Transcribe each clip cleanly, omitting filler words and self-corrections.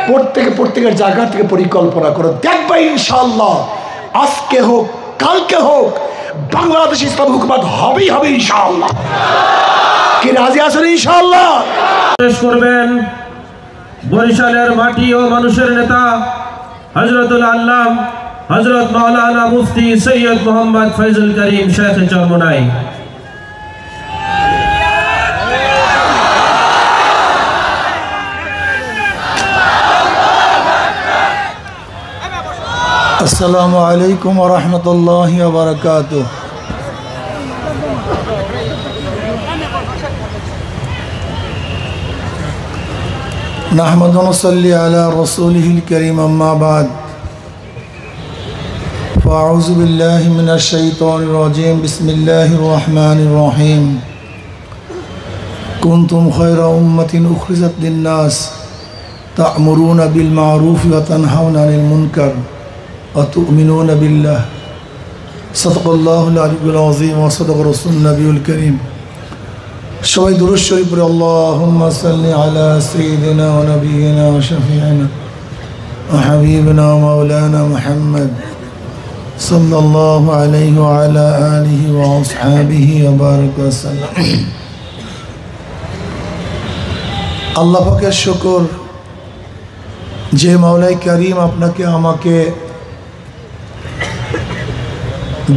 প্রত্যেকের জায়গা থেকে পরিকল্পনা করো, দেখবে ইনশাআল্লাহ আজকে হোক কালকে হোক বাংলাদেশ ইসলাম হুকুমত হবেই হবে ইনশাআল্লাহ। কি রাজি আছেন ইনশাআল্লাহ? পেশ করবেন বরিশালের মাটি ও মানুষের নেতা হযরতুল আল্লাম হযরত মাওলানা মুফতি সৈয়দ মোহাম্মদ ফয়জুল করিম শেখ চরমনাই। আসসালামু আলাইকুম ওয়া রাহমাতুল্লাহি ওয়া বারাকাতুহু। নাহমাদু ওয়া নুসাল্লি আলা রাসূলিহিল কারীম, আম্মা বা'দ। ফাআউযু বিল্লাহি মিনাশ শাইতানির রাজীম। বিসমিল্লাহির রাহমানির রহিম। কুনতুম খায়রা উম্মাতিন উখরিজাত লিন-নাস তা'মুরুনা বিল মা'রুফি ওয়া তানহাউনা আনিল মুনকার وتؤمنون بالله صدق الله العلي العظيم وصدق رسول النبي الكريم। সবাই দুরূদ শরীফ পড়ে আল্লাহুম্মা সাল্লি আলা সাইয়্যিদিনা ওয়া নাবিয়িনা ওয়া শাফিঈনা ওয়া হাবিবিনা ওয়া মাওলানা মুহাম্মদ সাল্লাল্লাহু আলাইহি ওয়া আলা আলিহি ওয়া আসহাবিহি ওয়া বারাকা ওয়া সাল্লাম। আল্লাহ পাকের শুকর যে মাওলাই করিম আপনাকে আমাকে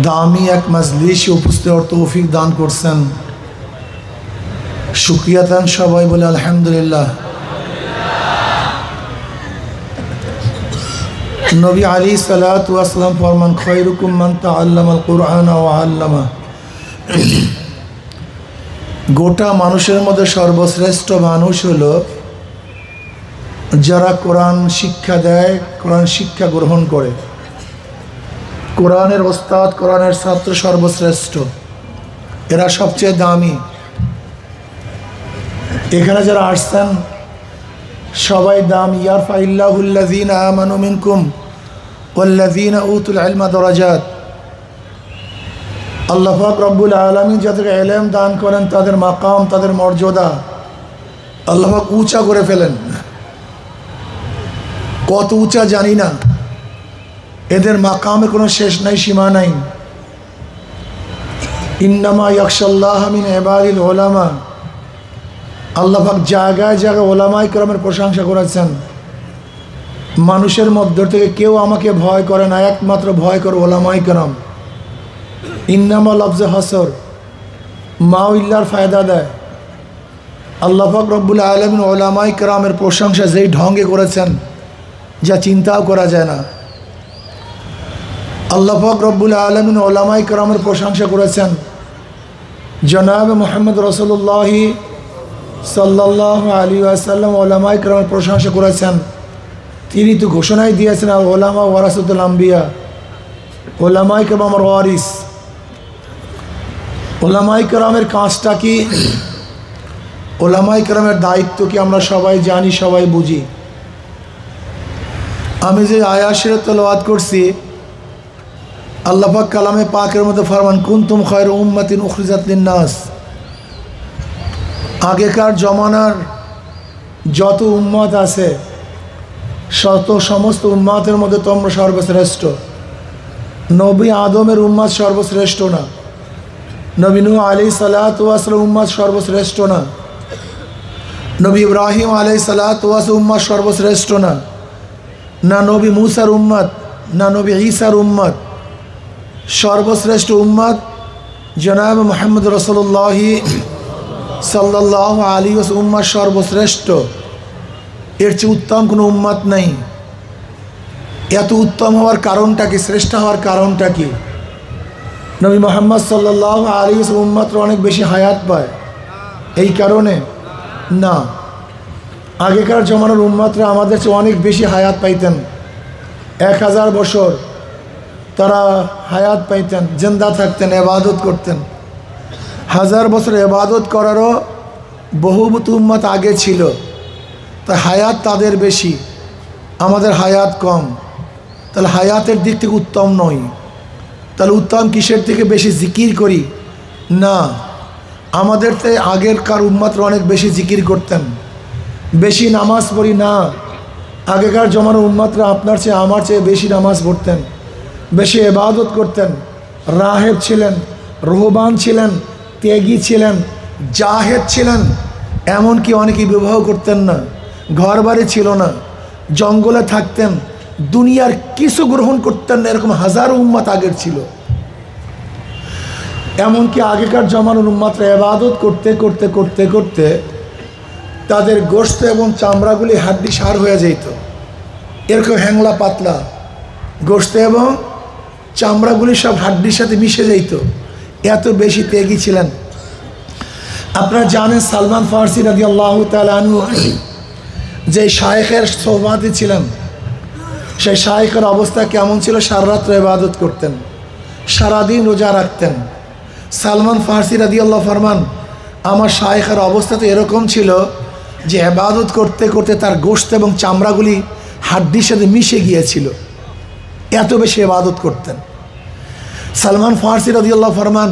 দামি এক মজলিসে উপস্থিত হওয়ার তৌফিক দান করছেন। শুকরিয়া দেন সবাই বলে আলহামদুলিল্লাহ। নবী আলাইহিস সালাতু ওয়াস সালাম ফরমান খায়রুকুম মান তাআল্লামাল কুরআন ওয়া আল্লামা। গোটা মানুষের মধ্যে সর্বশ্রেষ্ঠ মানুষ হলো যারা কোরআন শিক্ষা দেয়, কোরআন শিক্ষা গ্রহণ করে। কোরআনের ওস্তাদ, কোরআনের ছাত্র সর্বশ্রেষ্ঠ, এরা সবচেয়ে দামি। এখানে যারা আসছেন সবাই দামি। ইয়ারফাইল্লাহুল্লাযীনা আমানু মিনকুম ওয়াল্লাযীনা উতুল ইলমা দারাজাত। আল্লাহ পাক রব্বুল আলামিন যাদেরকে ইলম দান করেন তাদের মাকাম, তাদের মর্যাদা আল্লাহ পাক উঁচা করে ফেলেন। কত উঁচা জানি না, এদের মাকামে কোনো শেষ নাই, সীমা নাই। ইন্নামা ইয়াখশাল্লাহ মিন ইবাদিল উলামা। আল্লাহ পাক জায়গায় জায়গায় উলামায়ে কেরামের প্রশংসা করেছেন। মানুষের মধ্য থেকে কেউ আমাকে ভয় করে না, একমাত্র ভয় করে উলামায়ে কেরাম। ইন্নামা লফজে হাসর মাও ইল্লার ফায়দা দেয়। আল্লাহ পাক রব্বুল আলামিন উলামায়ে কেরামের প্রশংসা যেই ঢঙ্গে করেছেন যা চিন্তাও করা যায় না। আল্লাহ পাক রব্বুল আলামিন উলামায়ে কেরামের প্রশংসা করেছেন। জনাব মুহাম্মদ রাসূলুল্লাহ সাল্লাল্লাহু আলাইহি ওয়াসাল্লাম উলামায়ে কেরামের প্রশংসা করেছেন। তিনি তো ঘোষণাই দিয়েছেন আল উলামা ওয়ারাসাতুল আম্বিয়া, উলামায়ে কেরাম আমার ওয়ারিস। উলামায়ে কেরামের কাজটা কি, উলামায়ে কেরামের দায়িত্ব কি আমরা সবাই জানি, সবাই বুঝি। আমি যে আয়াতের তেলাওয়াত করছি, আল্লাহ পাক কালামে পাকের মধ্যে ফরমান কুনতুম খায়রা উম্মাতিন উখরিজাত লিন-নাস। আগেকার জমানার যত উম্মত আছে সমস্ত উম্মতের মধ্যে তোমরা সর্বশ্রেষ্ঠ। নবী আদমের উম্মত সর্বশ্রেষ্ঠ না, নবী নূহ আলাইহিস সালাতু ওয়াস সালাম উম্মত সর্বশ্রেষ্ঠ না, নবী ইব্রাহিম আলাইহিস সালাতু ওয়াস উম্মত সর্বশ্রেষ্ঠ না, না নবী মুসার উম্মত, না নবী ঈসার উম্মত। সর্বশ্রেষ্ঠ উম্মত জনাব মুহাম্মদ রাসূলুল্লাহ সাল্লাল্লাহু আলাইহি ওয়াসাল্লাম উম্মত সর্বশ্রেষ্ঠ। এর চেয়ে উত্তম কোনো উম্মত নেই। এত উত্তম হওয়ার কারণটা কি, শ্রেষ্ঠ হওয়ার কারণটা কি? নবী মুহাম্মদ সাল্লাল্লাহু আলাইহি ওয়াসাল্লাম উম্মতরা অনেক বেশি হায়াত পায় এই কারণে না। আগেকার জমানার উম্মতরা আমাদের চেয়ে অনেক বেশি হায়াত পাইতেন। 1000 বছর তারা হায়াত পাইতেন, জিন্দা থাকতেন, ইবাদত করতেন। 1000 বছর ইবাদত করারও বহু উম্মত আগে ছিল, তাই হায়াত তাদের বেশি, আমাদের হায়াত কম। তাহলে হায়াতের দিক থেকে উত্তম নয়। তাহলে উত্তম কিসের থেকে বেশি জিকির করি না? আমাদের তো আগেরকার উম্মতরা অনেক বেশি জিকির করতেন, বেশি নামাজ পড়ি না। আগেকার জমানোর উম্মাতরা আপনার চেয়ে আমার চেয়ে বেশি নামাজ পড়তেন, বেশি ইবাদত করতেন, রাহেব ছিলেন, রুহবান ছিলেন, ত্যাগী ছিলেন, জাহেদ ছিলেন। এমনকি অনেকেই বিবাহ করতেন না, ঘর বাড়ি ছিল না, জঙ্গলে থাকতেন, দুনিয়ার কিছু গ্রহণ করতেন না। এরকম হাজারো উম্মাত আগের ছিল। এমনকি আগেকার জমানোর উম্মাতরা ইবাদত করতে করতে করতে করতে তাদের গোশত এবং চামড়াগুলি হাড্ডি সার হয়ে যেত। এরকম হ্যাংলা পাতলা গোশত এবং চামড়াগুলি সব হাড্ডির সাথে মিশে যেত, এত বেশি ত্যাগী ছিলেন। আপনারা জানেন সালমান ফারসি রাদিয়াল্লাহু তাআলা আনহু যে শায়েখের সোহবাতে ছিলেন, সেই শায়েখের অবস্থা কেমন ছিল? সারা রাত্র ইবাদত করতেন, সারাদিন রোজা রাখতেন। সালমান ফারসি রাদিয়াল্লাহু ফরমান, আমার শায়েখের অবস্থা তো এরকম ছিল যে ইবাদত করতে করতে তার গোশত এবং চামড়াগুলি হাড্ডির সাথে মিশে গিয়েছিল, এত বেশি ইবাদত করতেন। সালমান ফারসি রাদিয়াল্লাহু ফরমান,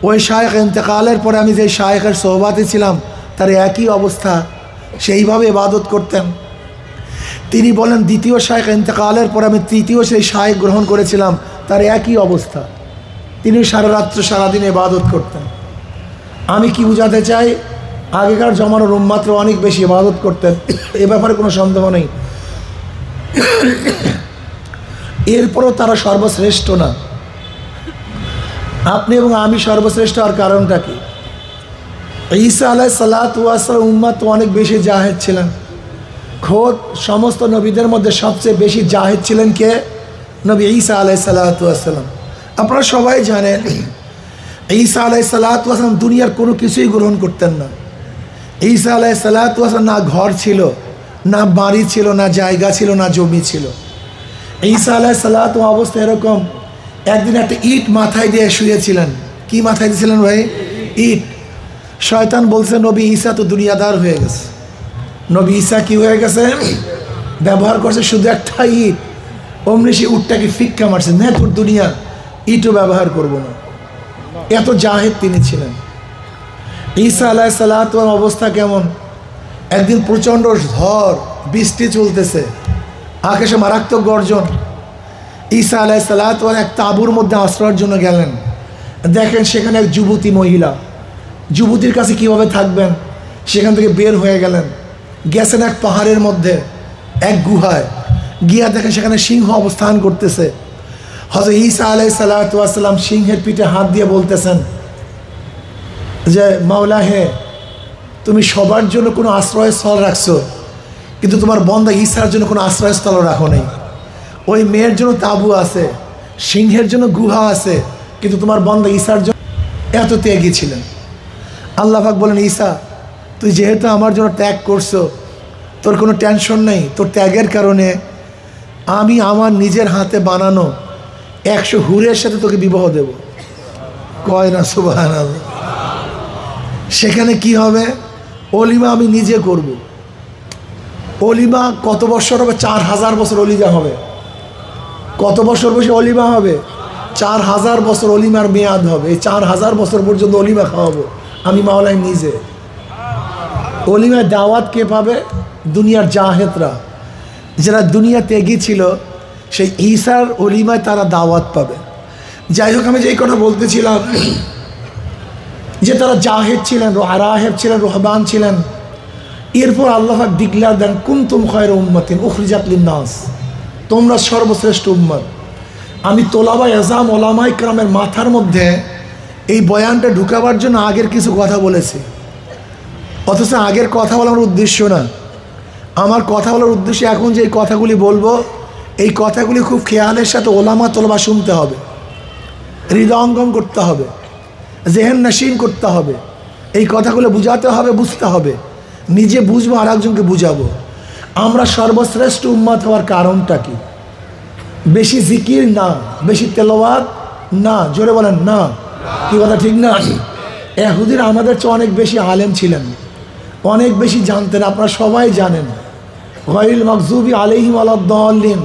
ওই শায়েখ ইন্তেকালের পরে আমি যে শায়েখের সোহবাতে ছিলাম তার একই অবস্থা, সেইভাবে ইবাদত করতেন। তিনি বলেন, দ্বিতীয় শায়েখ ইন্তেকালের পরে আমি তৃতীয় সেই শায়েখ গ্রহণ করেছিলাম, তার একই অবস্থা, তিনি সারা রাত্র সারাদিন ইবাদত করতেন। আমি কি বোঝাতে চাই? আগেকার জমানোর উম্মাতরা অনেক বেশি ইবাদত করতেন, এ ব্যাপারে কোনো সন্দেহ নেই। এরপরও তারা সর্বশ্রেষ্ঠ না। আপনি এবং আমি সর্বশ্রেষ্ঠ হওয়ার কারণটা কি? ঈসা আলাইহিস সালাতু ওয়াস সালাম উম্মাত তো অনেক বেশি জাহেদ ছিলেন। খোদ সমস্ত নবীদের মধ্যে সবচেয়ে বেশি জাহেদ ছিলেন কে? নবী ঈসা আলাইহিস সালাতু ওয়াস সালাম। আপনারা সবাই জানেন ঈসা আলাইহিস সালাতু ওয়াস সালাম দুনিয়ার কোনো কিছুই গ্রহণ করতেন না। ঈসা আলাইহিস সালাতু ওয়াস সালাম না ঘর ছিল, না বাড়ি ছিল, না জায়গা ছিল, না জমি ছিল। ঈসা আলাইহিস সালাতু অবস্থা এরকম, একদিন একটা ইট মাথায় দিয়ে শুয়েছিলেন। কি মাথায় দিয়েছিলেন ভাই? ইট। শয়তান বলছে নবী ঈসা তো দুনিয়াদার হয়ে গেছে। নবী ঈসা কি হয়ে গেছে? ব্যবহার করছে শুধু একটা ইট, অমনি সে উটটাকে ফিক্কা মারছে, না তোর দুনিয়া, ইটও ব্যবহার করব না। এত জাহেদ তিনি ছিলেন। ঈসা আলাইহিস সালাতু অবস্থা কেমন? একদিন প্রচণ্ড ঝড়, বৃষ্টি চলতেছে, আকাশে মারাত্মক গর্জন। ঈসা আলাইহিস সালাতু এক তাঁবুর মধ্যে আশ্রয়ের জন্য গেলেন। দেখেন সেখানে এক যুবতী মহিলা, যুবতীর কাছে কিভাবে থাকবেন? সেখান থেকে বের হয়ে গেলেন, গেছেন এক পাহাড়ের মধ্যে, এক গুহায় গিয়া দেখেন সেখানে সিংহ অবস্থান করতেছে। হযরত ঈসা আলাইহিস সালাতু ওয়াস সালাম সিংহের পিঠে হাত দিয়ে বলতেছেন যে মাওলা হে, তুমি সবার জন্য কোনো আশ্রয়স্থল রাখছো, কিন্তু তোমার বন্দা ঈসার জন্য কোনো আশ্রয়স্থল রাখো নাই। ওই মেয়ের জন্য তাঁবু আছে, সিংহের জন্য গুহা আছে, কিন্তু তোমার বন্দা ঈসার জন্য। এত ত্যাগী ছিলেন। আল্লাহ পাক বলেন, ঈসা তুই যেহেতু আমার জন্য ত্যাগ করছো, তোর কোনো টেনশন নেই, তোর ত্যাগের কারণে আমি আমার নিজের হাতে বানানো 100 হুরের সাথে তোকে বিবাহ দেব। কয় না সুবহানাল্লাহ। সেখানে কি হবে? অলিমা আমি নিজে করব। অলিমা কত বছর হবে? 4000 বছর অলিমা হবে। কত বছর বসে অলিমা হবে? 4000 বছর অলিমার মেয়াদ হবে। এই 4000 বছর পর্যন্ত অলিমা খাওয়াবো আমি মাওলাই নিজে। অলিমায় দাওয়াত কে পাবে? দুনিয়ার জাহেদরা, যারা দুনিয়া ত্যাগী ছিল, সেই ঈসার অলিমায় তারা দাওয়াত পাবে। যাই হোক, আমি যেই কথা বলতেছিলাম যে তারা জাহেদ ছিলেন, রাহেব ছিলেন, রুহবান ছিলেন। এরপর আল্লাহ পাক ডিক্লেয়ার দেন, কুনতুম খায়রা উম্মাতিন উখরিজাত লিন-নাস, তোমরা সর্বশ্রেষ্ঠ উম্মত। আমি তোলাবা এজাম ওলামা ইকরামের মাথার মধ্যে এই বয়ানটা ঢুকাবার জন্য আগের কিছু কথা বলেছি, অথচ আগের কথা বলার উদ্দেশ্য না। আমার কথা বলার উদ্দেশ্য এখন যে এই কথাগুলি বলবো, এই কথাগুলি খুব খেয়ালের সাথে ওলামা তোলাবা শুনতে হবে, হৃদয়ঙ্গম করতে হবে, জেহেন নশীন করতে হবে। এই কথাগুলো বুঝাতে হবে, বুঝতে হবে, নিজে বুঝবো আর একজনকে বুঝাবো। আমরা সর্বশ্রেষ্ঠ উম্মত হওয়ার কারণটা কি? বেশি জিকির না, বেশি তেলাওয়াত না, জোরে বলেন না। কি কথা ঠিক না? ইহুদিরা আমাদের চেয়ে অনেক বেশি আলেম ছিলেন, অনেক বেশি জানতেন। আপনারা সবাই জানেন গায়রিল মাগযুবি আলাইহিম ওয়ালাদ-দাল্লিন।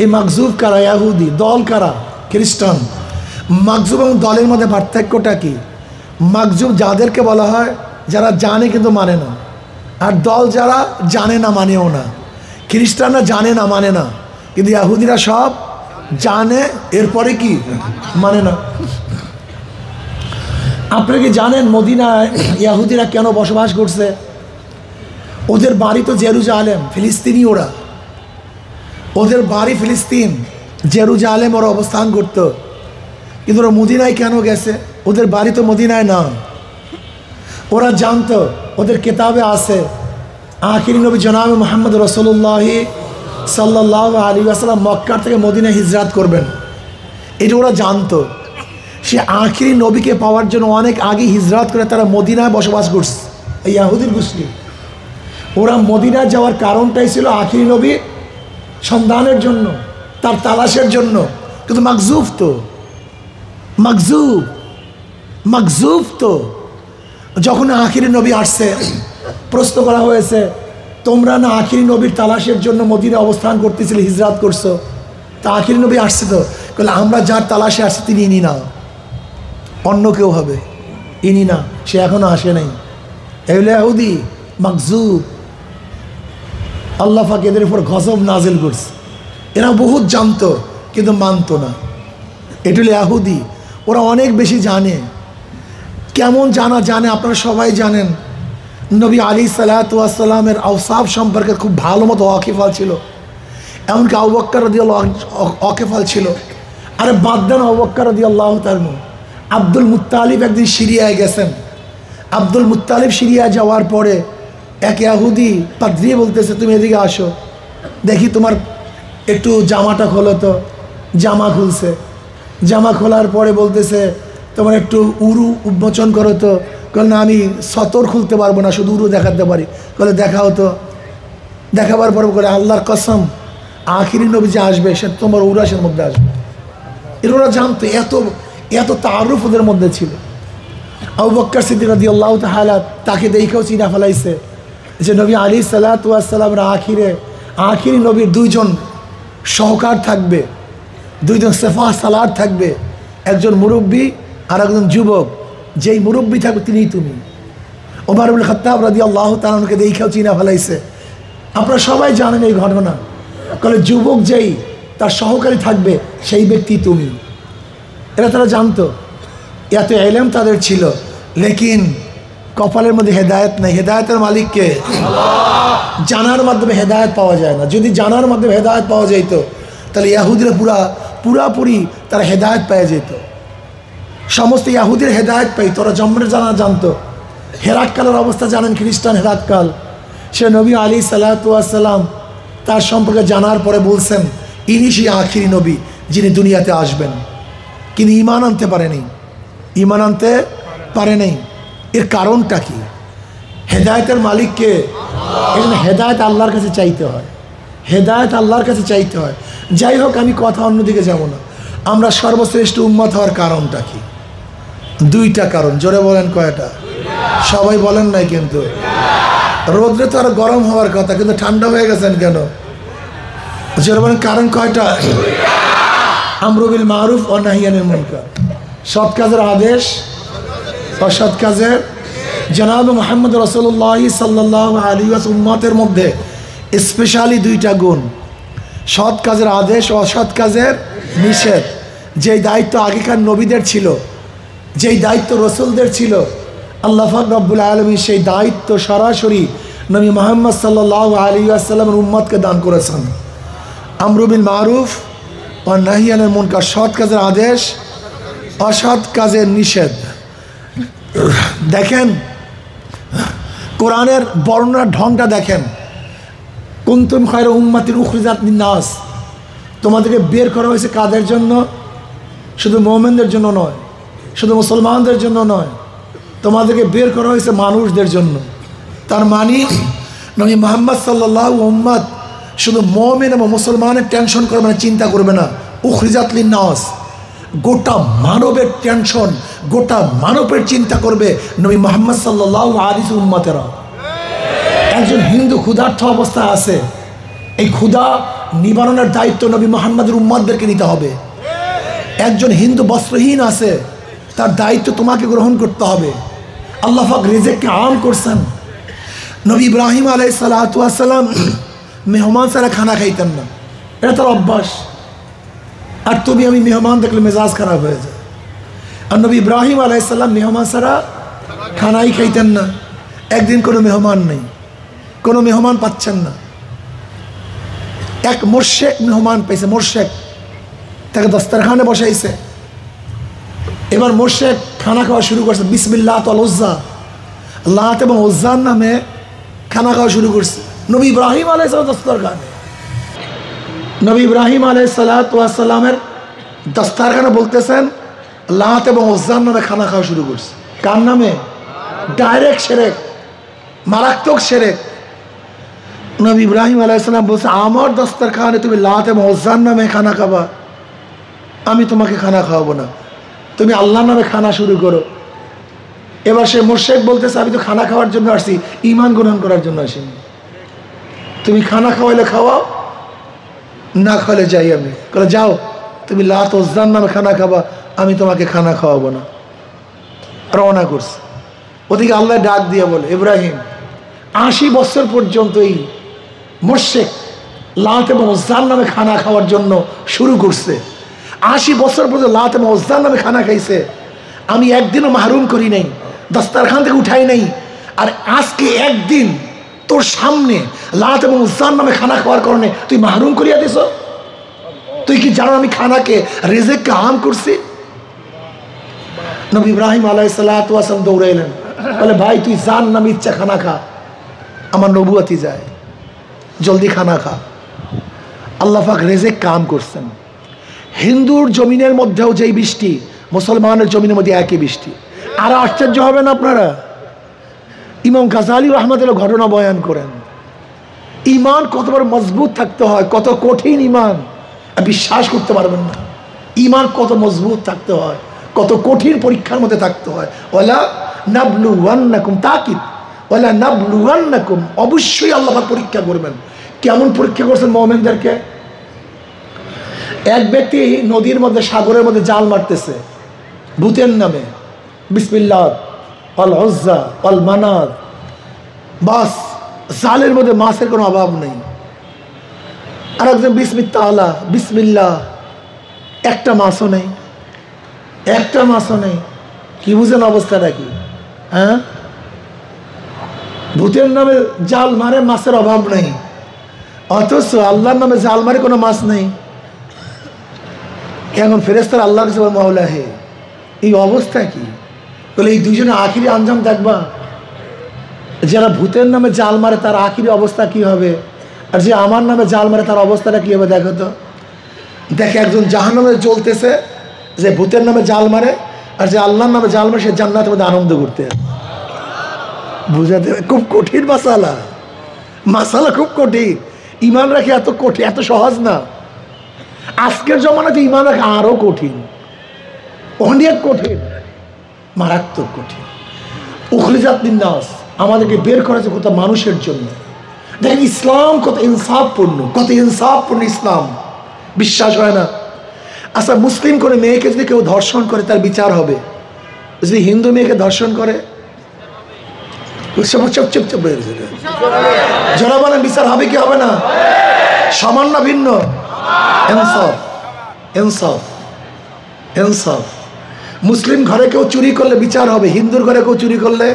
এই মাগযুব কারা? ইহুদি। দল কারা? খ্রিস্টান। মাগযুব এবং দলের মধ্যে পার্থক্যটা কি? মাগযুব যাদেরকে বলা হয় যারা জানে কিন্তু মানে না, আর দল যারা জানে না মানেও না। খ্রিস্টানরা জানে না, মানে না, কিন্তু ইহুদিরা সব জানে, এরপরে কি মানে না। আপনারা কি জানেন মদিনায় ইহুদিরা কেন বসবাস করছে? ওদের বাড়ি তো জেরুজালেম, ফিলিস্তিনি, ওদের বাড়ি ফিলিস্তিন, জেরুজালেম ওরা অবস্থান করতো। কিন্তু ওরা মদিনায় কেন গেছে? ওদের বাড়ি তো মদিনায় না। ওরা জানতো, ওদের কেতাবে আছে, আখিরি নবী জনাব মুহাম্মদ রাসূলুল্লাহ সাল্লাল্লাহু আলাইহি ওয়াসাল্লাম মক্কা থেকে মদিনায় হিজরত করবেন। এটা ওরা জানতো। সে আখিরি নবীকে পাওয়ার জন্য অনেক আগে হিজরত করে তারা মদিনায় বসবাস করছে। এই ইহুদির গোষ্ঠী, ওরা মদিনায় যাওয়ার কারণটাই ছিল আখিরি নবী সন্ধানের জন্য, তার তালাশের জন্য। কিন্তু মাকজুব তো যখন আখিরি নবী আসছে, প্রশ্ন করা হয়েছে, তোমরা না আখিরি নবীর তালাশের জন্য মদিনায় অবস্থান করতেছিলে, হিজরত করছো, তা আখিরি নবী আসছে তো? বলে আমরা যার তালাশে আসছি তিনি ইনি না, অন্য কেউ হবে, ইনি না, সে এখনো আসে নাই। এগুলো ইহুদি মাকজুব। আল্লাহ পাক এদের উপর গজব নাজিল করছে। এরা বহুত জানতো কিন্তু মানতো না। এটা হলো ইহুদি। ওরা অনেক বেশি জানে। কেমন জানে আপনারা সবাই জানেন। নবী আলাইহিস সালামের আওসাফ সম্পর্কে খুব ভালো মতো ওয়াকিফাল ছিল। এমনকি আবু বকর রাদিয়াল্লাহু ওয়াকিফাল ছিল। আরে বাদ দেন আবু বকর রাদিয়াল্লাহু তাআলা, আব্দুল মুত্তালিব একদিন সিরিয়ায় গেছেন। আব্দুল মুত্তালিব সিরিয়ায় যাওয়ার পরে এক ইহুদি পাদ্রী বলতেছে, তুমি এদিকে আসো, দেখি তোমার একটু জামাটা খোলো তো। জামা খুলছে। জামা খোলার পরে বলতেছে, তোমার একটু উরু উন্মোচন করো তো। বলে না, আমি সতর খুলতে পারবো না, শুধু উরু দেখাতে পারি। বলে দেখাও তো। দেখাবার পরে বলে, আল্লাহর কসম, আখিরি নবী যে আসবে সে তোমার উরাসের মধ্যে আসবে। এর ওরা জানতো, এত তারুফ ওদের মধ্যে ছিল। আবু বকর সিদ্দিক রাদিয়াল্লাহু তাআলা তাকে দেখেও চিনা ফেলাইছে যে নবী আলাইহিস সালামের আখিরি নবীর দুইজন সহকার থাকবে, দুইজন সেফা সালার থাকবে, একজন মুরব্বী আর একজন যুবক। যেই মুরব্বী থাকবে তিনিই তুমি। ওমর ইবনে খাত্তাব রাদিয়াল্লাহু তাআলাকে দেখেও চিনা ফেলাইছে। আপনারা সবাই জানেন এই ঘটনা। বলে যুবক যেই তার সহকারী থাকবে সেই ব্যক্তি তুমি। এরা তারা জানতো, এত ইলম তাদের ছিল। লেকিন কপালের মধ্যে হেদায়েত নেই। হেদায়েতের মালিককে জানার মাধ্যমে হেদায়েত পাওয়া যায় না। যদি জানার মাধ্যমে হেদায়েত পাওয়া যেত তাহলে ইহুদিরা পুরাপুরি তারা হেদায়েত পেয়ে যেত। সমস্ত ইহুদির হেদায়েত পাই। তোরা জন্মের জানতো। হেরাতকালের অবস্থা জানেন, খ্রিস্টান হেরাতকাল। সে নবী আলাইহিস সালাম তার সম্পর্কে জানার পরে বলছেন, ইনি সেই আখিরি নবী যিনি দুনিয়াতে আসবেন। কিন্তু ঈমান আনতে পারে নাই। এর কারণটা কি? হেদায়েতের মালিককে। এজন্য হেদায়েত আল্লাহর কাছে চাইতে হয়। যাই হোক, আমি কথা অন্যদিকে যাব না। আমরা সর্বশ্রেষ্ঠ উম্মত হওয়ার কারণটা কি? দুইটা কারণ। জোরে বলেন কয়টা? সবাই বলেন নাই কিন্তু। রোদ্রে তো আর গরম হওয়ার কথা, কিন্তু ঠান্ডা হয়ে গেছেন কেন? জোরে বলেন কারণ কয়টা? আমরু বিল মারুফ ওয়া নাহই আনিল মুনকার, সৎ কাজের আদেশ, অসৎ কাজের। জনাব মুহাম্মদ রাসূলুল্লাহ সাল্লাল্লাহু আলাইহি ওয়াসাল্লাম উম্মতের মধ্যে স্পেশালি দুইটা গুণ, সৎ কাজের আদেশ, অসৎ কাজের নিষেধ। যেই দায়িত্ব আগেকার নবীদের ছিল, যেই দায়িত্ব রসুলদের ছিল, আল্লাহ পাক রব্বুল আলামিন সেই দায়িত্ব সরাসরি নবী মুহাম্মদ সাল্লাল্লাহু আলাইহি ওয়াসাল্লামের উম্মতকে দান করেছেন। আমরু বিল মারুফ ওয়া নাহই আনিল মুনকার, সৎ কাজের আদেশ, অসৎ কাজের নিষেধ। দেখেন কোরআনের বর্ণনার ঢংটা দেখেন। কুনতুম খায়রা উম্মাতিন উখরিজাত লিন-নাস, তোমাদেরকে বের করা হয়েছে কাদের জন্য? শুধু মুমিনদের জন্য নয়, শুধু মুসলমানদের জন্য নয়, তোমাদেরকে বের করা হয়েছে মানুষদের জন্য। তার মানে নবী মুহাম্মদ সাল্লাল্লাহু উম্মত শুধু মুমিন এবং মুসলমানের টেনশন করবে না, চিন্তা করবে না। উখরিজাত লিন-নাস, গোটা মানবের টেনশন, গোটা মানবের চিন্তা করবে নবী মুহাম্মদ সাল্লাল্লাহু আলাইহি উম্মতেরা। একজন হিন্দু ক্ষুধার্ত অবস্থায় আছে, এই ক্ষুধা নিবারণের দায়িত্ব নবী মুহাম্মদের উম্মতদেরকে নিতে হবে। একজন হিন্দু বস্ত্রহীন আছে, তার দায়িত্ব তোমাকে গ্রহণ করতে হবে। আল্লাহ পাক রিজিককে আম করছেন। নবী ইব্রাহিম আলাইহিস সালাম মেহমান ছাড়া খানা খাইতেন না, এটা তার অভ্যাস। আর তুমি আমি মেহমান দেখলে মেজাজ খারাপ হয়ে যায়। আর নবী ইব্রাহিম আলাইহিস সালাম মেহমান ছাড়া খানাই খাইতেন না। একদিন কোনো মেহমান নেই, কোনো মেহমান পাচ্ছেন না, এক মোরশেক মেহমান পাইছে। মোরশেক তাকে দস্তরখানে বসাইছে। এবার মোরশেক খানা খাওয়া শুরু করছে, বিসমিল্লাহ ওয়াল উজ্জা, লাত এবং উজ্জার নামে খানা খাওয়া শুরু করছে নবী ইব্রাহিম আলাইহিস সালাম দস্তরখানে। নবী ইব্রাহিম আলাইহিস সালামের দস্তরখানে বলতেছেন লাত এবং উজ্জার নামে খানা খাওয়া শুরু করছে। কার নামে? ডাইরেক্ট শিরক, মারাত্মক শিরক। নবী ইব্রাহিম আলাইহিস সালাম বলছে আমার দস্তরখানে তুমি লাত এবং উজ্জার নামে খানা খাবা, আমি তোমাকে খানা খাওয়াবো না, তুমি আল্লাহর নামে খানা শুরু করো। এবার সে মুশরিক বলতেছে আমি তো খানা খাওয়ার জন্য আসছি, ঈমান গ্রহণ করার জন্য আসিনি। তুমি খানা খাওয়াইলে খাওয়াও, না খাওয়ালে যাই আমি। বলে যাও, তুমি লাত উজ্জার নামে খানা খাবা, আমি তোমাকে খানা খাওয়াবো না। রওনা করছে। ওদিকে আল্লাহ ডাক দিয়ে বলে ইব্রাহিম 80 বছর পর্যন্ত এই মুশরিক লাত এবং উজ্জার নামে খানা খাওয়ার জন্য শুরু করছে। 80 বছর পর্যন্ত লাত এবং উজ্জার নামে খানা খাইছে, আমি একদিনও মাহরুম করি নাই, দস্তরখান থেকে উঠাই নাই। আর আজকে একদিন তোর সামনে লাত এবং উজ্জার নামে খানা খাওয়ার কারণে তুই মাহরুম করিয়া দিস। তুই কি জানো আমি খানাকে রিজিককে হারাম করছি? নবী ইব্রাহিম আলাইহিস সালাম দৌড়াইলেন, বলে ভাই তুই জান না, ইচ্ছা খানা খা, আমার নবুয়তি যায়, জলদি খানা খা। আল্লাহ পাক রিজিক কাম করছেন। হিন্দুর জমিনের মধ্যেও যেই বৃষ্টি, মুসলমানের জমিনের মধ্যে একই বৃষ্টি। আর আশ্চর্য হবেন আপনারা, ইমাম গাজালি রাহমাতুল্লাহ ঘটনা বয়ান করেন, ইমান কত বড় মজবুত থাকতে হয়, কত কঠিন ইমান বিশ্বাস করতে পারবেন না। ইমান কত মজবুত থাকতে হয়, কত কঠিন পরীক্ষার মধ্যে থাকতে হয়। ওয়ালা নাবলুওয়ান্নাকুম, তাকিদ, ওয়ালা নাবলুওয়ান্নাকুম, অবশ্যই আল্লাহ পাক পরীক্ষা করবেন। কেমন পরীক্ষা করছেন মুমিনদেরকে? এক ব্যক্তি নদীর মধ্যে, সাগরের মধ্যে জাল মারতেছে ভূতের নামে, বিসমিল্লাহ ওয়াল উজ্জা ওয়াল মানাত, বাস জালের মধ্যে মাছের কোনো অভাব নেই। আর একজন বিসমিল্লাহ বিসমিল্লাহ, একটা মাছও নেই, একটা মাছও নেই। কি বুঝেন অবস্থাটা কি? হ্যাঁ, ভূতের নামে জাল মারে, মাছের অভাব নেই, অথচ আল্লাহর নামে জাল মারে কোনো মাছ নেই। এখন ফেরেশতারা আল্লাহর কাছে মাওলা হে, এই অবস্থা কি? বলে এই দুইজনে আখিরি আঞ্জাম দেখবা। যারা ভূতের নামে জাল মারে তার আখিরি অবস্থা কি হবে, আর যে আমার নামে জাল মারে তার অবস্থাটা কি হবে দেখো তো। দেখে একজন জাহান্নামে জ্বলতেছে, যে ভূতের নামে জাল মারে, আর যে আল্লাহর নামে জাল মারে সে জান্নাতের মধ্যে আনন্দ করতে। বুঝাতে খুব কঠিন মাসালা, মাসালা খুব কঠিন। ইমান রাখে এত কঠিন, এত সহজ না। আজকের জমানাতে ইমান রাখা আরো কঠিন, অনেক কঠিন, মারাত্মক কঠিন। উখরিজাত লিন-নাস, আমাদেরকে বের করেছে কত মানুষের জন্য। দেখেন ইসলাম কত ইনসাফপূর্ণ, কত ইনসাফপূর্ণ ইসলাম। বিশ্বাস হয় না? আচ্ছা, মুসলিম করে মেয়েকে যদি কেউ ধর্ষণ করে তার বিচার হবে, যদি হিন্দু মেয়েকে ধর্ষণ করে যারা বলেন বিচার হবে কি হবে না? সমান না ভিন্ন? ইনসাফ, ইনসাফ, ইনসাফ। মুসলিম ঘরে কেউ চুরি করলে বিচার হবে, হিন্দুর ঘরে কেউ চুরি করলে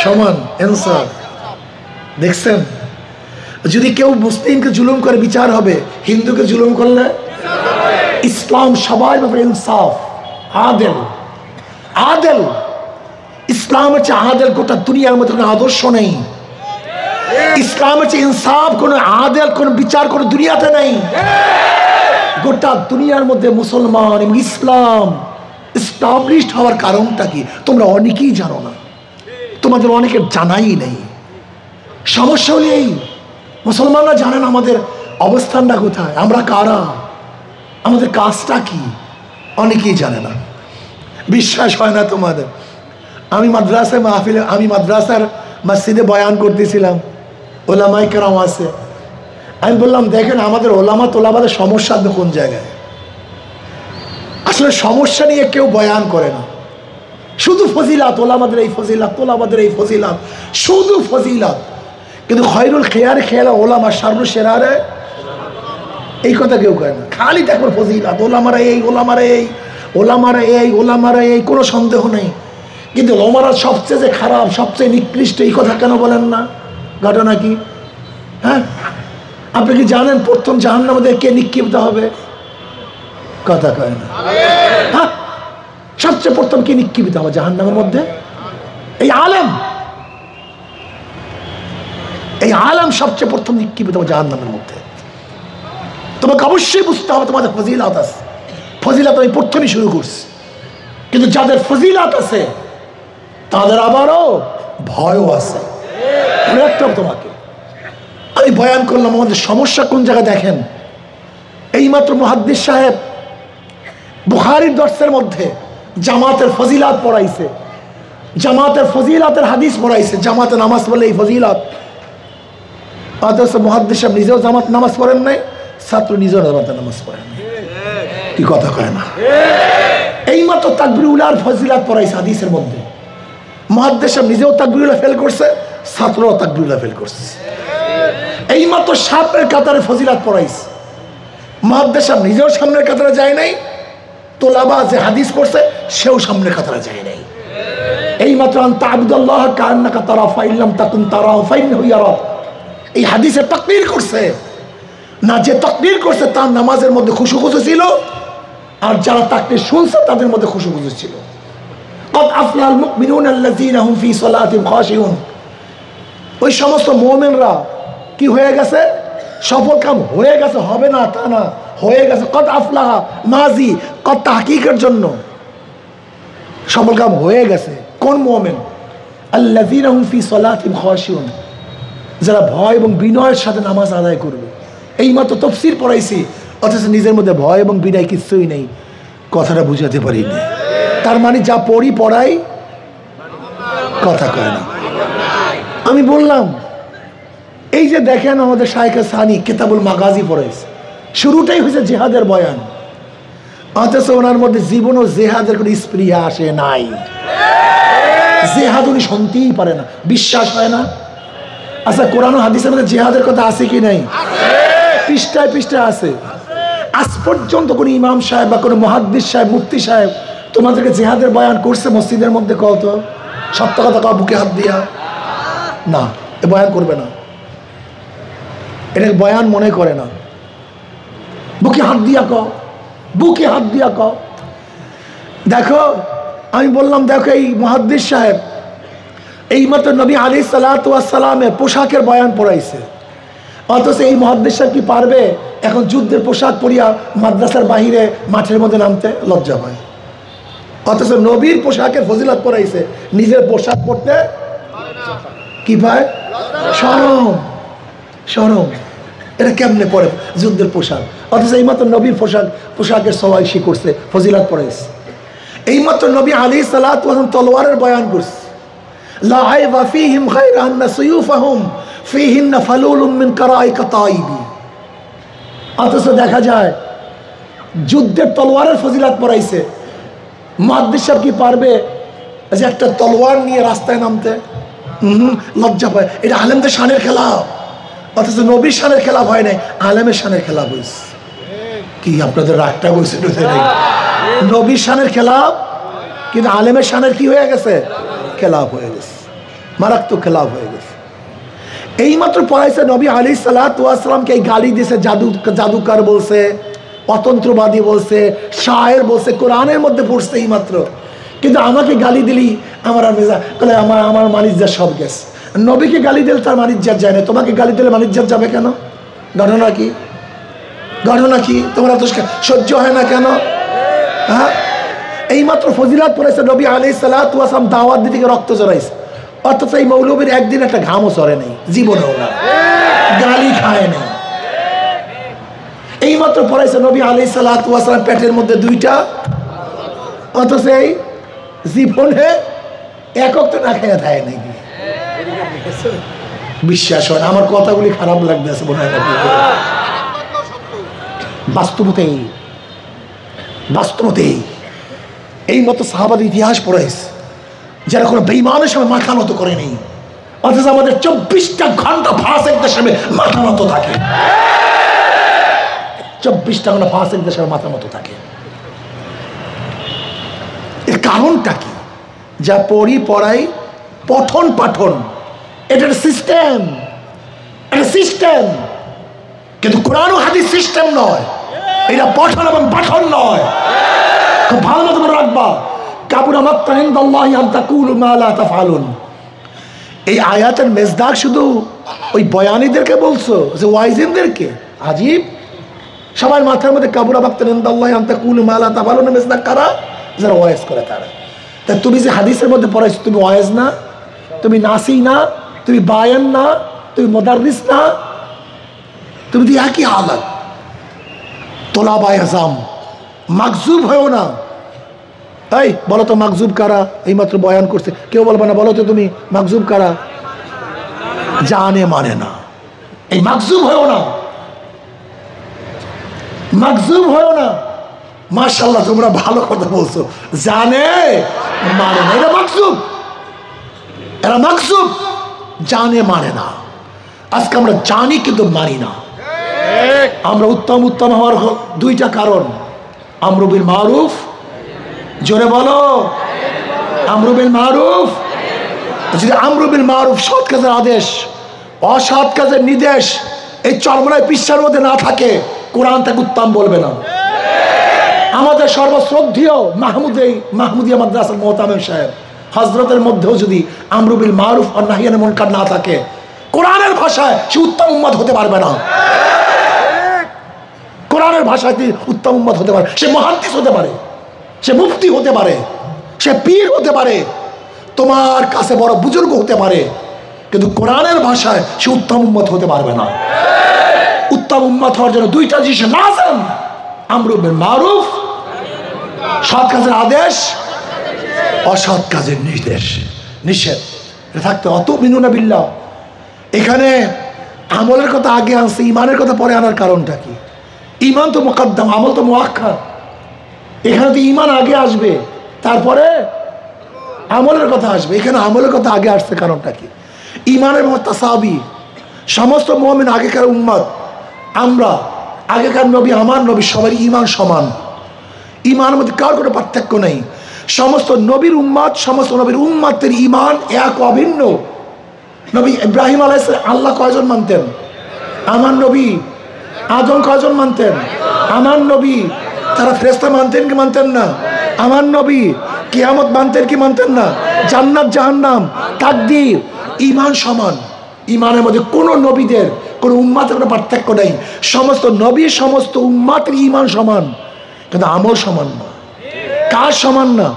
সমান, ইনসাফ। দেখছেন, যদি কেউ মুসলিমকে জুলুম করে বিচার হবে, হিন্দুকে জুলুম করলে। ইসলাম সবার ব্যাপারে ইনসাফ, আদেল, আদেল। ইসলাম হচ্ছে আদেল, গোটা দুনিয়ার মধ্যে কোনো আদর্শ নেই। ইসলাম হচ্ছে ইনসাফ, কোনো আদেল, কোনো বিচার কোনো দুনিয়াতে নেই। গোটা দুনিয়ার মধ্যে মুসলমান এবং ইসলাম এস্টাবলিশড হওয়ার কারণটা কি তোমরা অনেকেই জানো না, তোমাদের অনেকের জানাই নেই। সমস্যা হলে এই মুসলমানরা জানেন আমাদের অবস্থানটা কোথায়, আমরা কারা, আমাদের কাজটা কি, অনেকেই জানে না। বিশ্বাস হয় না তোমাদের? আমি মাদ্রাসায় মাহফিলে, আমি মাদ্রাসার মসজিদে বয়ান করতেছিলাম, ওলামায়ে কেরাম আছে। আমি বললাম দেখেন আমাদের ওলামা তোলাবাদের সমস্যা কোন জায়গায়। আসলে সমস্যা নিয়ে কেউ বয়ান করে না, শুধু ফজিলাত, ওলামাদের এই ফজিলাত, তোলাবাদের এই ফজিলাত, শুধু ফজিলাত। কিন্তু খয়রুল খেয়ার খেয়াল ওলামা শাররুল শেরারে এই কথা কেউ কয় না, খালি দেখো ফজিলাত, ওলামারা এই, ওলামারা এই, ওলামারা এই, ওলামারা এই, কোনো সন্দেহ নেই। কিন্তু ওলামারা সবচেয়ে যে খারাপ, সবচেয়ে নিকৃষ্ট, এই কথা কেন বলেন না? ঘটনা কি? হ্যাঁ, আপনি কি জানেন প্রথম জাহান্নামে মধ্যে কে নিক্ষিপ্ত হবে? কথা কয় না। হ্যাঁ, সবচেয়ে প্রথম কে নিক্ষিপ্ত হবে জাহান্নামের মধ্যে? এই আলেম। এই আলেম সবচেয়ে প্রথম নিক্ষিপ্ত হবে জাহান্নামের মধ্যে। তোমাকে অবশ্যই বুঝতে হবে তোমাদের ফজিলাত আছে। ফজিলাত আমি প্রথমই শুরু করছি, কিন্তু যাদের ফজিলাত আছে তাদের আবারও ভয়ও আছে। তোমাকে আমি বয়ান করলাম আমাদের সমস্যা কোন জায়গায় দেখেন। এইমাত্র মুহাদ্দিস সাহেব বুখারীর দর্সের মধ্যে জামাতের ফজিলাত পড়াইছে, জামাতের ফজিলাতের হাদিস পড়াইছে, জামাতে নামাজ পড়লে এই ফজিলাত। অথচ মুহাদ্দিস সাহেব নিজেও জামাত নামাজ পড়েন নাই, ছাত্র নিজেও জামাতে নামাজ পড়েন নাই। কি কথা কয় না? এইমাত্র তাকবীরুল্লাহর ফজিলাত পড়াইছে হাদিসের মধ্যে, মুহাদ্দিস সাহেব নিজেও তাকবীরুল্লাহ ফেল করছে, ছাত্রও তাকবীরুল্লাহ ফেল করছে। এইমাত্র সামনের কাতারে ফজিলাত পড়াইছে, মুহাদ্দিস সাহেব নিজেও সামনের কাতারে যায় নাই, তোলাবা যে হাদিস পড়ছে সেও সামনের কাতারে যায় নাই। এইমাত্র আনতা আবুদাল্লাহ কান্নাকা তারা ফাইল্লাম তাকুন তারা ফাইন্নাহু ইয়ারাক, এই হাদিসে তাকবীর করছে না। যে তাকবীর করছে তার নামাজের মধ্যে খুশু ছিল, আর যারা তাকবীর শুনছে তাদের মধ্যে খুশু ছিল। قد أفلح المؤمنون الذين هم في صلاتهم خاشعون, ওই সমস্ত মুমিনরা কি হয়ে গেছে? সফল কাম হয়ে গেছে, হবে না তা না, হয়ে গেছে। কদ আফলাহা মাজি, কদ তাহকিকের জন্য সফল কাম হয়ে গেছে। কোন মুমিন? আল্লাযীনা হুম ফি সলাতিহিম খাশিউন, যারা ভয় এবং বিনয়ের সাথে নামাজ আদায় করবে। এইমাত্র তাফসীর পড়াইছি, অথচ নিজের মধ্যে ভয় এবং বিনয় কিছুই নেই। কথাটা বুঝাতে পারিনি। তার মানে যা পড়ি পড়াই, কথা কয় না। আমি বললাম এই যে দেখেন আমাদের শায়েখ সানি কিতাবুল মাগাজি পড়াইছে, শুরুটাই হয়েছে জিহাদের বয়ান, অথচ ওনার মধ্যে জীবন ও জেহাদের কোনো স্পৃহা আসে নাই। জেহাদ উনি শুনতেই পারে না, বিশ্বাস হয় না। আচ্ছা, কোরআন ও হাদিসের মধ্যে জেহাদের কথা আছে কি নাই? পৃষ্ঠায় পৃষ্ঠায় আছে। আজ পর্যন্ত কোনো ইমাম সাহেব বা কোনো মুহাদ্দিস সাহেব, মুফতি সাহেব তোমাদেরকে জেহাদের বয়ান করছে মসজিদের মধ্যে? কত সত্য কথা কও, বুকে হাত দিয়া না, এ বয়ান করবে না, এটাকে বয়ান মনে করে না। বুকে হাত দিয়া কও, বুকে হাত দিয়া কও। দেখো আমি বললাম, দেখো এই মুহাদ্দিস সাহেব এইমাত্র নবী আলাইহিস সালাতু ওয়াস সালামের পোশাকের বয়ান পড়াইছে, অথচ এই মুহাদ্দিস সাহেব কি পারবে এখন যুদ্ধের পোশাক পরিয়া মাদ্রাসার বাহিরে মাঠের মধ্যে নামতে? লজ্জা পায়। অথচ নবীর পোশাকের ফজিলত পড়াইছে, নিজের পোশাক পরতে কি পায়? শরম। শরম। এটা কেমনে পড়ে যুদ্ধের পোশাক? অথচ এইমাত্র নবীর পোশাকের সবাই শি করছে, ফজিলত পড়াইছে। এইমাত্র নবী আলাইহিস সালাতু ওয়াস সালাম তলোয়ারের বয়ান করছে, লা আইবা ফীহিম গায়রা আন্না সুয়ুফাহুম ফীহিন্না ফালুলুম মিন কারাইকা তাইবি। অথচ দেখা যায় যুদ্ধের তলোয়ারের ফজিলত পড়াইছে, মুহাদ্দিস সাহেব কি পারবে যে একটা তলোয়ার নিয়ে রাস্তায় নামতে? লজ্জা পায়। এটা আলেমদের শানের খেলাফ, অথচ নবীর শানের খেলাফ হয় নাই, আলেমের শানের খেলাফ হয়েছে। কি আপনাদের রাগটা বলছে? নবীর শানের খেলাফ, কিন্তু আলেমের শানের কি হয়ে গেছে? খেলাফ হয়ে গেছে, মারাত্মক খেলাফ হয়ে গেছে। এইমাত্র পড়াইছে নবী আলাইহিস সালাতু ওয়াস সালামকে এই গালি দিয়েছে, জাদুকর বলছে, অতন্ত্রবাদী বলছে, শায়ের বলছে, কোরআনের মধ্যে পড়ছে এইমাত্র। কিন্তু আমাকে গালি দিলি আমার আর মেজা বলে আমার মানিজ্জাত সব গেছে। নবীকে গালি দিলে তার মানিজ্জাত যায় না, তোমাকে গালি দিলে মানিজ্জাত যাবে কেন? ঘটনা কি? ঘটনা কি? তোমরা তো সহ্য হয় না কেন? হ্যাঁ, এইমাত্র ফজিলাত পড়েছে নবী আলাইহিস সালাতু ওয়াস সালাম দাওয়াত দিতে গিয়ে রক্ত ঝরাইছে, অথচ এই মৌলবীর একদিন একটা ঘামও সরে নেই, জীবনেও না, গালি খায় না। এইমাত্র পড়াইছে নবী আলাইহিস সালাতু ওয়াস সালাম পেটের মধ্যে দুইটা, অথচ এই জীবনে একক তো না খেয়ে থাকে নাকি? বিশ্বাস হয় না। আমার কথাগুলি খারাপ লাগতেছে মনে হয় না? বাস্তবতেই বাস্তবতেই এই মতো সাহাবাদের ইতিহাস পড়াইছে যারা কোনো বেঈমানের সামনে মাথা নত করে নেই, অথচ আমাদের 24টা ঘন্টা ফাসেকদের সামনে মাথা নত থাকে, 24টা ঘন্টা ফাসেকদের সামনে মাথা নত থাকে। এর কারণটা কি? যা পড়াই পঠন পাঠন, এটার সিস্টেম, এটা সিস্টেম, কিন্তু কোরআন ও হাদিস সিস্টেম নয়, এটা পঠন এবং পাঠন নয়। খুব ভালো মতো মনে রাখবা, কাবুরা মাকতান ইনদাল্লাহি আন তাকুলু মা লা তাফআলুন। এই আয়াতের মেজদাক শুধু ওই বয়ানীদেরকে বলছো, যে ওয়াইজিনদেরকে? আজীব, সবার মাথার মধ্যে কাবুরা মাকতান ইনদাল্লাহি আন তাকুলু মা লা তাফআলুন মেজদাক কারা? যারা ওয়াইজ করে তারা। তা তুমি যে হাদিসের মধ্যে পড়াইছো, তুমি ওয়াইজ না, তুমি নাসি না, তুমি বায়ান না, তুমি মুদাররিস না, তুমি তো একই হালাত। তোলাবায়ে আযম, মাকজুব হয়েও না। এই বলো তো মাকজুব কারা? এইমাত্র বয়ান করছে, কেউ বলবে না বলো তো তুমি মাকজুব কারা? জানে মানে না, এই মাকজুব হয়েও না, মাকজুব হয়েও না। মাশাআল্লাহ, তোমরা ভালো কথা বলছো, জানে মানে না, এটা মাকজুব, এরা মাকজুব, জানে মানে না। আজকে আমরা জানি কিন্তু মানি না। আমরা উত্তম হওয়ার দুইটা কারণ, আমরু বিল মারুফ, জোরে বলো, আমরু বিল মারুফ। যদি আমরু বিল মারুফ, সৎ কাজের আদেশ, অসৎ কাজের নির্দেশ এই চরমনায় পিসার মধ্যে না থাকে, কোরআন তাকে উত্তম বলবে না। আমাদের সর্বশ্রদ্ধেয় মাহমুদিয়া মাদ্রাসার মোহতামিম সাহেব হজরতের মধ্যেও যদি আমরু বিল মারুফ আর নাহি আনিল মুনকার না থাকে, কোরআনের ভাষায় সে উত্তম উম্মত হতে পারবে না। কোরআনের ভাষায় উত্তম উম্মত হতে পারে, সে মুহাদ্দিস হতে পারে, সে মুফতি হতে পারে, সে পীর হতে পারে, তোমার কাছে বড় বুজুর্গ হতে পারে, কিন্তু কোরআনের ভাষায় সে উত্তম উম্মত হতে পারবে না। উত্তম উম্মত হওয়ার জন্য দুইটা জিনিস লাজম, আমরু বিল মারুফ, সৎ কাজের আদেশ, অসৎ কাজের নিষেধ থাকতে। অত মিনুনা বিল্লাহ। এখানে আমলের কথা আগে আনছে, ইমানের কথা পরে আনার কারণটা কি? ইমান তো মুকদ্দম, আমল তো মুআক্খার। এখানে তো ইমান আগে আসবে, তারপরে আমলের কথা আসবে। এখানে আমলের কথা আগে আসছে, কারণটা কি? ইমানের মত তাসাবি, সমস্ত মুমিন আগেকার উম্মত, আমরা আগেকার নবী, আমার নবী, সবার ইমান সমান। ইমানের মধ্যে কার কোনো পার্থক্য নেই। সমস্ত নবীর উম্মত, সমস্ত নবীর উম্মতের ইমান এক, অভিন্ন। নবী ইব্রাহিম আলাইহিস সালাম আল্লাহ কয়জন মানতেন? আমার নবী। আদম কয়জন মানতেন? আমার নবী। তারা ফেরেশতা মানতেন কি মানতেন না? আমার নবী। কিয়ামত মানতেন কি মানতেন না? জান্নাত জাহান্নাম, তাকদীর, ইমান সমান। ইমানের মধ্যে কোনো নবীদের, কোনো উম্মতের কোনো পার্থক্য নেই। সমস্ত নবী, সমস্ত উম্মতের ইমান সমান, কিন্তু আমল সমান না। কাজ সমান না।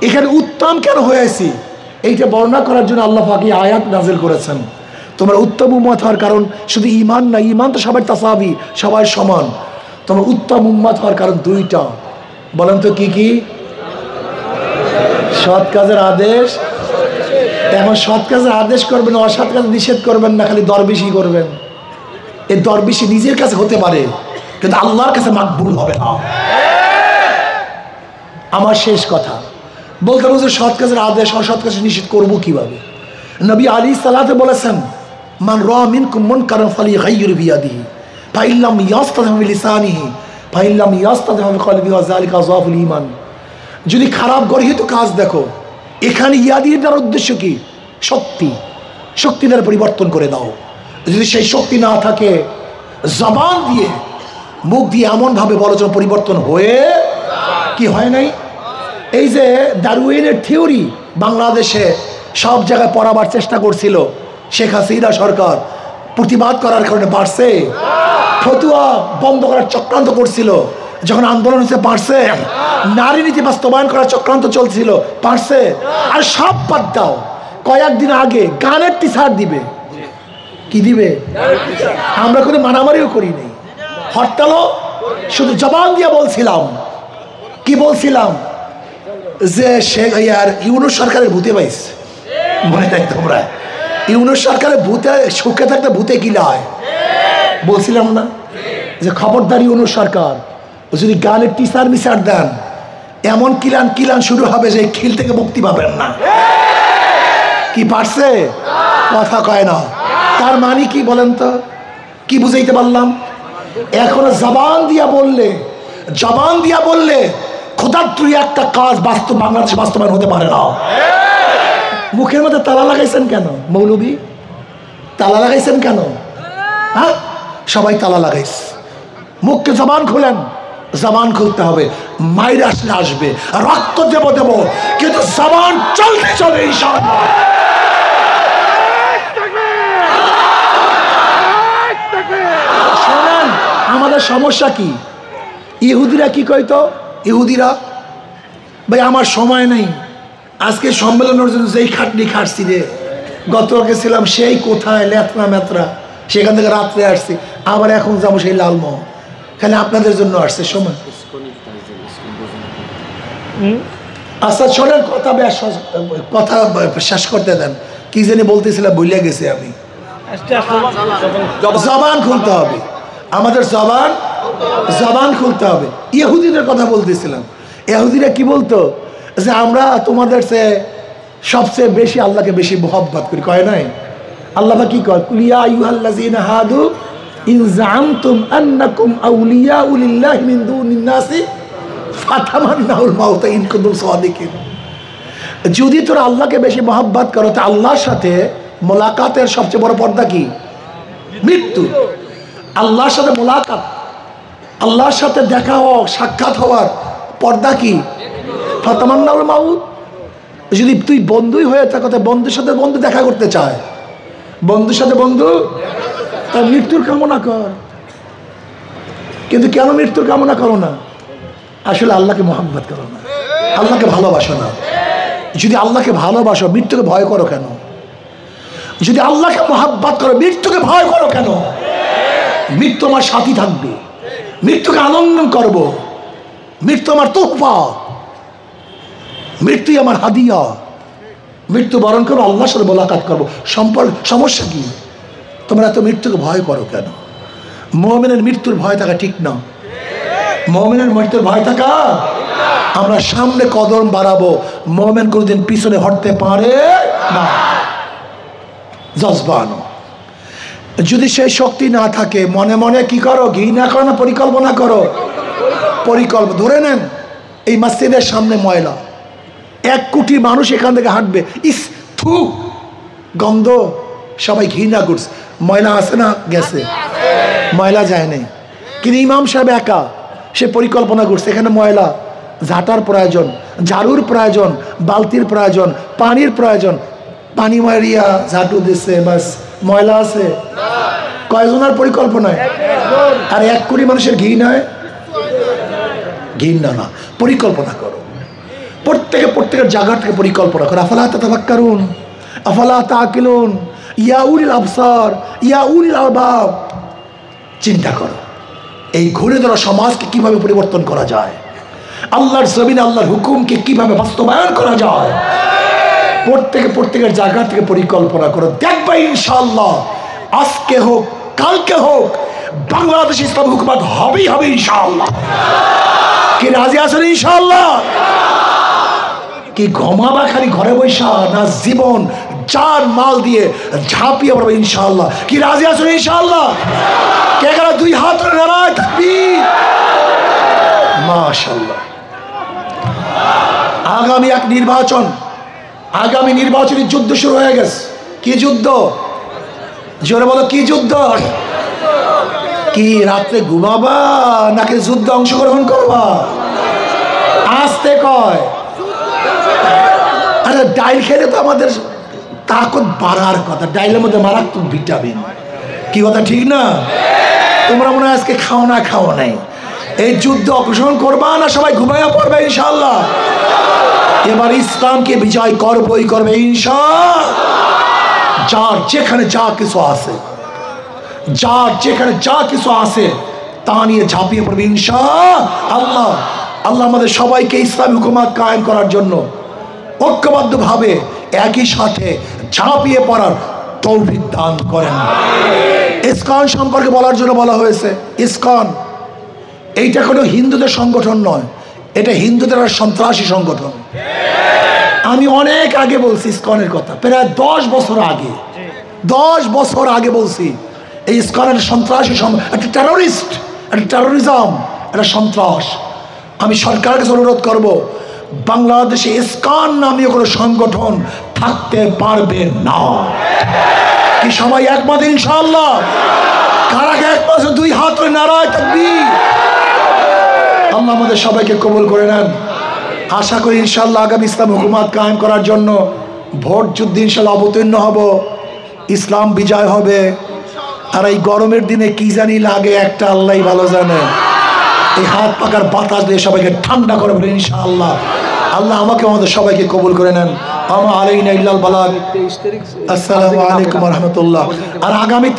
এখানে উত্তম কেন হয়েছি এইটা বর্ণনা করার জন্য আল্লাহ পাক এই আয়াত নাজিল করেছেন। তোমরা উত্তম উম্মত হওয়ার কারণ শুধু ইমান না, ইমান তো সবার তাসাবি, সবাই সমান। তোমরা উত্তম উম্মত হওয়ার কারণ দুইটা, বলেন তো কি কি? সৎ কাজের আদেশ। এখন সৎ কাজের আদেশ করবেন, অসৎ কাজ নিষেধ করবেন না, খালি দরবেশি করবেন। এই দরবেশি নিজের কাছে হতে পারে, কিন্তু আল্লাহর কাছে মাকবুল হবে না। আমার শেষ কথা বলতে বলতে, সৎ কাজের আদেশ, অসৎ কাজের নিষেধ করবো কিভাবে? নবী আলাইহিস সালাতু বলেছেন, মান রাআ মিনকুম মুনকারান ফালিয়ুগাইয়িরহু বিয়াদিহি ফাইন লাম ইয়াস্তাতি' বিলিসানিহি ফাইন লাম ইয়াস্তাতি' বিকলবিহি ওয়া যালিকা আযআফুল ঈমান। যদি খারাপ গর্হিত কাজ দেখো, এখানে ইয়াদিটার উদ্দেশ্য কি? শক্তি দ্বারা পরিবর্তন করে দাও। যদি সেই শক্তি না থাকে, জবান দিয়ে, মুখ দিয়ে এমনভাবে বলো যেন পরিবর্তন হয়ে কি হয় নাই। এই যে ডারউইনের থিওরি বাংলাদেশে সব জায়গায় পড়াবার চেষ্টা করছিল, শেখ হাসিনা সরকার প্রতিবাদ করার কারণে পারছে। ফতুয়া বন্ধ করার চক্রান্ত করছিল, যখন আন্দোলন হচ্ছে পারছে। নারী নীতি বাস্তবায়ন করার চক্রান্ত চলছিল, পারছে। আর সব বাদ দাও, কয়েকদিন আগে গানের টিচার দিবে, কি দিবে? আমরা কোনো মারামারিও করি নাই, হরতালও শুধু জবান দিয়ে বলছিলাম। কি বলছিলাম? যে ইউনূস সরকারের ভূতে পাইছে, মনে নাই তোমরা? ইউনূস সরকারের ভূতে সুখে থাকতে ভূতে কিলায় বলছিলাম না? যে খবরদার ইউনূস সরকার যদি গানের টিচার মিচার দেন, এমন কিলান শুরু হবে যে খিল থেকে মুক্তি পাবেন না। কি পারছে? কথা কয় না। তার মানে কি বলেন তো, কি বুঝাইতে পারলাম? এখনো জবান দিয়া বললে খোদাত্রী একটা কাজ বাংলাদেশে বাস্তবায়ন হতে পারে না। মুখের মধ্যে তালা লাগাইছেন কেন মৌলবী? তালা লাগাইছেন কেন? হ্যাঁ, সবাই তালা লাগাইছে। মুখকে জবান খুলেন, জবান খুলতে হবে। মায়ের আসবে, রক্ত দেব কিন্তু জবান চলতে চলে ইনশাআল্লাহ। শোনেন, আমাদের সমস্যা কি? ইহুদিরা কি কইতো? ইহুদিরা, ভাই আমার সময় নেই, আজকে সম্মেলনের জন্য যেই খাটনি খাটছি রে, গতকালকে ছিলাম সেই কোথায় লেতরা মেতরা, সেখান থেকে রাত্রে আসছি, আবার এখন যাবো সেই লালমোহন, খালি আপনাদের জন্য আসছে সময়। আচ্ছা শোনেন, কথা শেষ করতে দেন। কি জানি বলতেছিলাম, ভুলে গেছি আমি। জবান খুলতে হবে আমাদের, জবান খুলতে হবে। ইহুদিদের কথা বলতেছিলাম। ইহুদিরা কি বলতো? যে আমরা তোমাদের চেয়ে সবচেয়ে বেশি আল্লাহকে বেশি মহব্বত করি, কয় নাই? আল্লাহ কি কয়? কুলিয়া আইয়ুহাল্লাযীনা হাদু ইন যাআমতুম আন্নাকুম আউলিয়াউ লিল্লাহি মিন দুনিন নাসি ফাতামান্নাউল মাউতা ইন কুনতুম সাদিকিন। যদি তোরা আল্লাহকে বেশি মহব্বত করো, তা আল্লাহর সাথে মোলাকাতের সবচেয়ে বড় পর্দা কি? মৃত্যু। আল্লাহর সাথে মোলাকাত, আল্লাহর সাথে দেখা হওয়া, সাক্ষাৎ হওয়ার পর্দা কি? ফাতামান্নাউল মাউত। যদি তুই বন্ধুই হয়ে থাকো, বন্ধুর সাথে বন্ধু দেখা করতে চায়, বন্ধুর সাথে বন্ধু, তার মৃত্যুর কামনা কর। কিন্তু কেন মৃত্যুর কামনা করো না? আসলে আল্লাহকে মহব্বত করো না, আল্লাহকে ভালোবাসো না। যদি আল্লাহকে ভালোবাসো, মৃত্যুকে ভয় করো কেন? যদি আল্লাহকে মহব্বত করো, মৃত্যুকে ভয় করো কেন? মৃত্যু আমার সাথী থাকবে, মৃত্যুকে আনন্দ করব, মৃত্যু আমার তোহফা, মৃত্যুই আমার হাদিয়া। মৃত্যু বরণ করবো, আল্লাহর সাথে মোলাকাত করবো। সমস্যা কি? তোমরা এত মৃত্যুকে ভয় করো কেন? মুমিনের মৃত্যুর ভয় থাকা ঠিক না। মুমিনের মৃত্যুর ভয় থাকা, আমরা সামনে কদম বাড়াবো, মুমিন কোনদিন পিছনে হটতে পারে না। জজবানো, যদি সেই শক্তি না থাকে, মনে মনে কি করো? ঘৃণা করো না পরিকল্পনা করো? পরিকল্পনা। ধরে নেন এই মসজিদের সামনে ময়লা, 1 কোটি মানুষ এখান থেকে হাঁটবে, ইস থু গন্ধ, সবাই ঘৃণা করছে। ময়লা আছে না? গেছে, ময়লা যায় নাই। কিন্তু ইমাম সাহেব একা, সে পরিকল্পনা করছে এখানে ময়লা, ঝাঁটার প্রয়োজন, ঝাড়ুর প্রয়োজন, বালতির প্রয়োজন, পানির প্রয়োজন। পানি মারিয়া ঝাঁটু দিচ্ছে, বাস ময়লা আছে। কয়জনের পরিকল্পনায়? আর 1 কোটি মানুষের ঘৃণায়? ঘৃণা না, পরিকল্পনা করো। প্রত্যেকের জায়গা থেকে পরিকল্পনা করো। আফালা তাতাফাক্কারুন আফালা তাআকিলুন ইয়া উলিল আবসার ইয়া উলিল আলবাব। চিন্তা করো, এই ঘুরে ধরা সমাজকে কিভাবে পরিবর্তন করা যায়, আল্লাহর জমিনে আল্লাহর হুকুমকে কিভাবে বাস্তবায়ন করা যায়। প্রত্যেকের জায়গা থেকে পরিকল্পনা করো, দেখবে ইনশাআল্লাহ আজকে হোক কালকে হোক বাংলাদেশ ইসলাম হুকুমত হবেই হবে ইনশাআল্লাহ। কি রাজি আছেন ইনশাআল্লাহ? কি ঘুমাবা খালি ঘরে বৈশা, না জীবন জান মাল দিয়ে ঝাঁপিয়ে পড়বে ইনশাআল্লাহ? কি রাজি আছেন ইনশাআল্লাহ? কে কারা 2 হাত নারায় তাকবীর, মাশাআল্লাহ। আগামী এক নির্বাচন, আগামী নির্বাচনী যুদ্ধ শুরু হয়ে গেছে। কি যুদ্ধ? জোরে বলো, কি যুদ্ধ? কি রাত্রে ঘুমাবা নাকি যুদ্ধে অংশগ্রহণ করবা? আসতে কয়। আরে ডাইল খেলে তো আমাদের তাকত বাড়ার কথা, ডাইলের মধ্যে মারাত্মক ভিটামিন। কি কথা ঠিক না? তোমরা মনে হয় আজকে খাও নাই। এই যুদ্ধে অংশগ্রহণ করবা না সবাই ঘুমাইয়া পড়বে ইনশাআল্লাহ। এবার ইসলামকে বিজয় করবই করবে ইনশাআল্লাহ। যার যেখানে যা কিছু আছে, যার যেখানে যা কিছু আছে তা নিয়ে ঝাঁপিয়ে পড়বে ইনশাআল্লাহ। আল্লাহ আমাদের সবাইকে ইসলামী হুকুমত কায়েম করার জন্য ঐক্যবদ্ধভাবে একই সাথে ঝাঁপিয়ে পড়ার তৌফিক দান করেন। ইসকন সম্পর্কে বলার জন্য বলা হয়েছে, ইসকন এইটা কোনো হিন্দুদের সংগঠন নয়, এটা হিন্দুদের সন্ত্রাসী সংগঠন। আমি অনেক আগে বলছি ইসকনের কথা, প্রায় 10 বছর আগে। 10 বছর আগে বলছি এই ইসকন একটা সন্ত্রাসী, একটা টেরোরিস্ট, একটা টেরোরিজম, একটা সন্ত্রাস। আমি সরকারের কাছে অনুরোধ করব, বাংলাদেশে ইসকন নামীয় কোনো সংগঠন থাকতে পারবে না। কি সবাই একমত ইনশাআল্লাহ? কারা একমত? 2 হাত করে নারায়ে তাকবীর। আল্লাহ আমাদের সবাইকে কবুল করে নেন। আশা করি ইনশাআল্লাহ আগামী ইসলাম হুকুমত কায়েম করার জন্য ভোট যুদ্ধে ইনশাআল্লাহ অবতীর্ণ হব, ইসলাম বিজয় হবে। আর এই গরমের দিনে কি জানি লাগে একটা আল্লাহই ভালো জানে। এই হাত পাকার বাতাস দিয়ে সবাইকে ঠান্ডা করে বলে ইনশাআল্লাহ। আল্লাহ আমাকে আমাদের সবাইকে কবুল করে নেন। আমা আলাইনা ইল্লাল বালাগ। আসসালামু আলাইকুম ওয়া রাহমাতুল্লাহ। আর আগামী